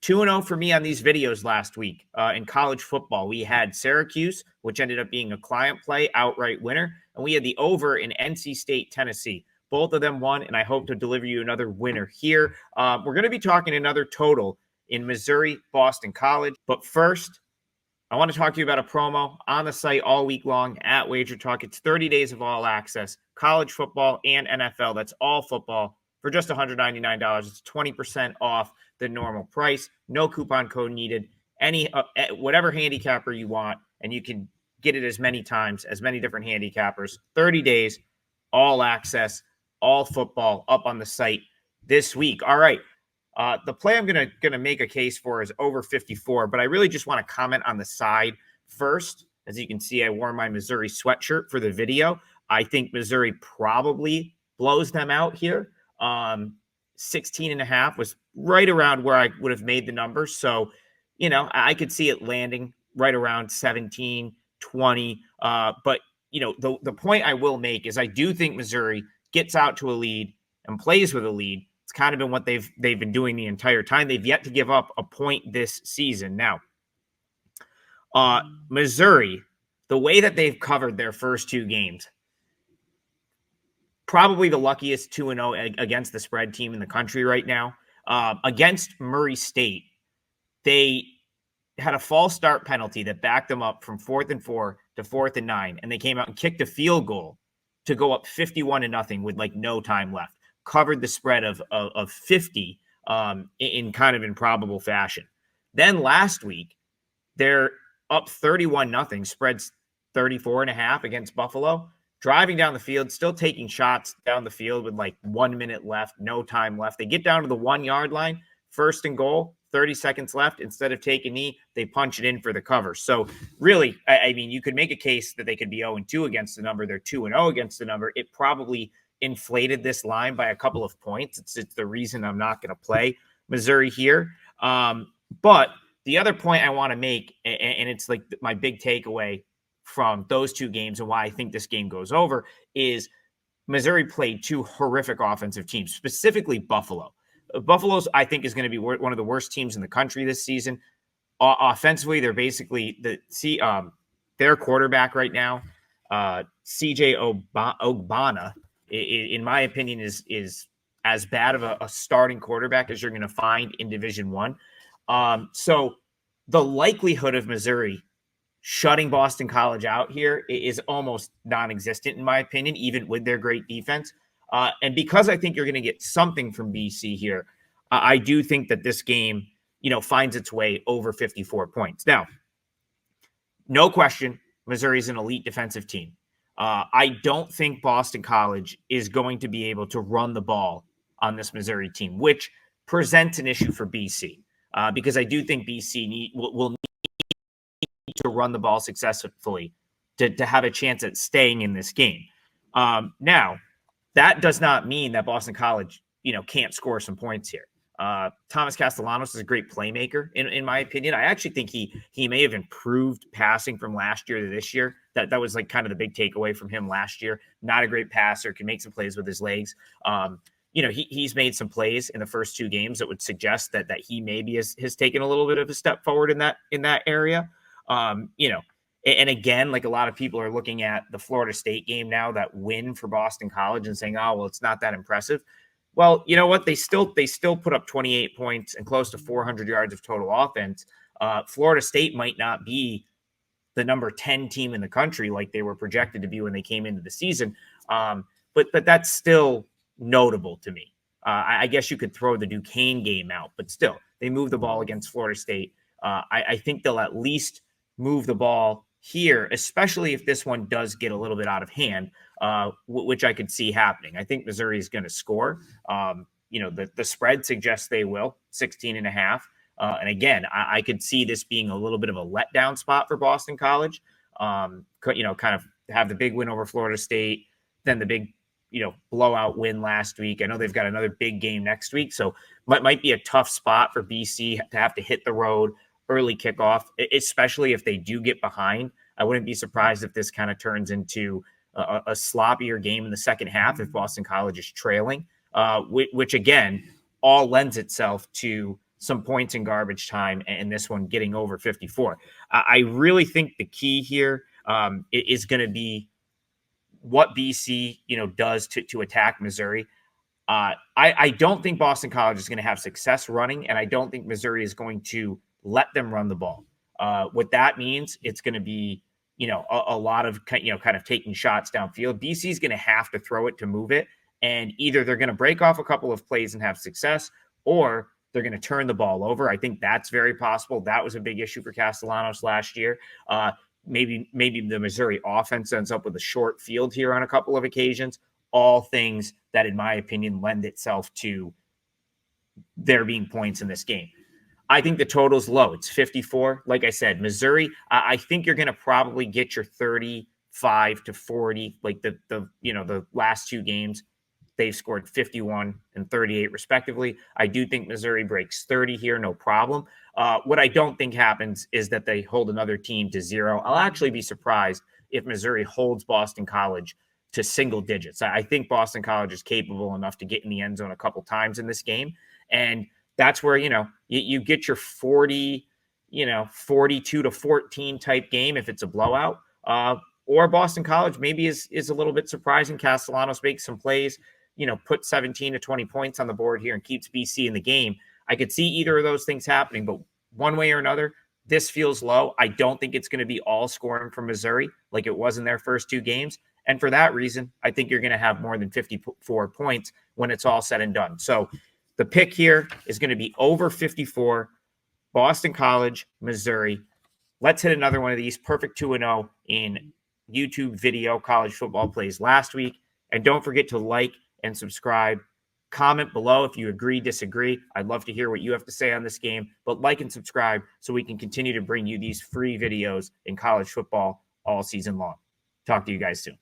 2-0 for me on these videos last week in college football. We had Syracuse, which ended up being a client play, outright winner. And we had the over in NC State, Tennessee. Both of them won, and I hope to deliver you another winner here. We're going to be talking another total in Missouri, Boston College. But first, I want to talk to you about a promo on the site all week long at Wager Talk. It's 30 days of all access, college football and NFL. That's all football for just $199. It's 20% off the normal price. No coupon code needed. Any whatever handicapper you want, and you can get it as many times, as many different handicappers. 30 days, all access, all football up on the site this week. All right. The play I'm gonna make a case for is over 54, but I really just want to comment on the side first. As you can see, I wore my Missouri sweatshirt for the video. I think Missouri probably blows them out here. 16.5 was right around where I would have made the numbers. So, I could see it landing right around 17, 20. But, the point I will make is I do think Missouri gets out to a lead and plays with a lead. It's kind of been what they've been doing the entire time. They've yet to give up a point this season. Now, Missouri, the way that they've covered their first two games, probably the luckiest 2-0 against the spread team in the country right now. Against Murray State, they had a false start penalty that backed them up from 4th and 4 to 4th and 9, and they came out and kicked a field goal to go up 51-0 with no time left. Covered the spread of 50 in kind of improbable fashion. Then last week, they're up 31-0, spreads 34.5 against Buffalo. Driving down the field, still taking shots down the field with 1 minute left, no time left. They get down to the 1 yard line, 1st and goal, 30 seconds left. Instead of taking knee, they punch it in for the cover. So really, I mean, you could make a case that they could be 0-2 against the number. They're 2-0 against the number. It probably inflated this line by a couple of points. It's the reason I'm not going to play Missouri here. But the other point I want to make, and it's my big takeaway from those two games and why I think this game goes over, is Missouri played two horrific offensive teams, specifically Buffalo. Buffalo's, I think, is going to be one of the worst teams in the country this season. Offensively, they're basically their quarterback right now, CJ Ogbonna, in my opinion, is as bad of a starting quarterback as you're going to find in Division I. So the likelihood of Missouri shutting Boston College out here is almost non-existent, in my opinion, even with their great defense. And because I think you're going to get something from BC here, I do think that this game, finds its way over 54 points. Now, no question, Missouri's an elite defensive team. I don't think Boston College is going to be able to run the ball on this Missouri team, which presents an issue for BC because I do think BC will need to run the ball successfully to have a chance at staying in this game. Now, that does not mean that Boston College, can't score some points here. Thomas Castellanos is a great playmaker, in my opinion. I actually think he may have improved passing from last year to this year. That was kind of the big takeaway from him last year. Not a great passer, can make some plays with his legs. He's made some plays in the first two games that would suggest that he maybe has taken a little bit of a step forward in that area. And again, a lot of people are looking at the Florida State game now, that win for Boston College, and saying, oh, well, it's not that impressive. Well, you know what? They still put up 28 points and close to 400 yards of total offense. Florida State might not be the number 10 team in the country like they were projected to be when they came into the season. But that's still notable to me. I guess you could throw the Duquesne game out, but still, they moved the ball against Florida State. I think they'll at least move the ball here, especially if this one does get a little bit out of hand, which I could see happening. I think Missouri is going to score. The spread suggests they will, 16.5. And again, I could see this being a little bit of a letdown spot for Boston College. Kind of have the big win over Florida State, then the big, blowout win last week. I know they've got another big game next week, so might be a tough spot for BC to have to hit the road early kickoff, especially if they do get behind. I wouldn't be surprised if this kind of turns into a sloppier game in the second half if Boston College is trailing, which again, all lends itself to some points in garbage time, and this one getting over 54. I really think the key here is going to be what BC, does to attack Missouri. I don't think Boston College is going to have success running, and I don't think Missouri is going to let them run the ball. What that means, it's going to be, a lot of, kind of taking shots downfield. BC is going to have to throw it to move it, and either they're going to break off a couple of plays and have success, or they're going to turn the ball over. I think that's very possible. That was a big issue for Castellanos last year. Maybe the Missouri offense ends up with a short field here on a couple of occasions. All things that, in my opinion, lend itself to there being points in this game. I think the total's low. It's 54. Like I said, Missouri, I think you're going to probably get your 35 to 40. Like the last two games, they've scored 51 and 38 respectively. I do think Missouri breaks 30 here, no problem. What I don't think happens is that they hold another team to 0. I'll actually be surprised if Missouri holds Boston College to single digits. I think Boston College is capable enough to get in the end zone a couple times in this game. And that's where, you get your 40, 42 to 14 type game if it's a blowout. Or Boston College maybe is a little bit surprising. Castellanos makes some plays, put 17 to 20 points on the board here and keeps BC in the game. I could see either of those things happening, but one way or another, this feels low. I don't think it's going to be all scoring from Missouri like it was in their first two games. And for that reason, I think you're going to have more than 54 points when it's all said and done. So the pick here is going to be over 54, Boston College, Missouri. Let's hit another one of these. Perfect 2-0 in YouTube video college football plays last week. And don't forget to like and subscribe. Comment below if you agree, disagree. I'd love to hear what you have to say on this game. But like and subscribe so we can continue to bring you these free videos in college football all season long. Talk to you guys soon.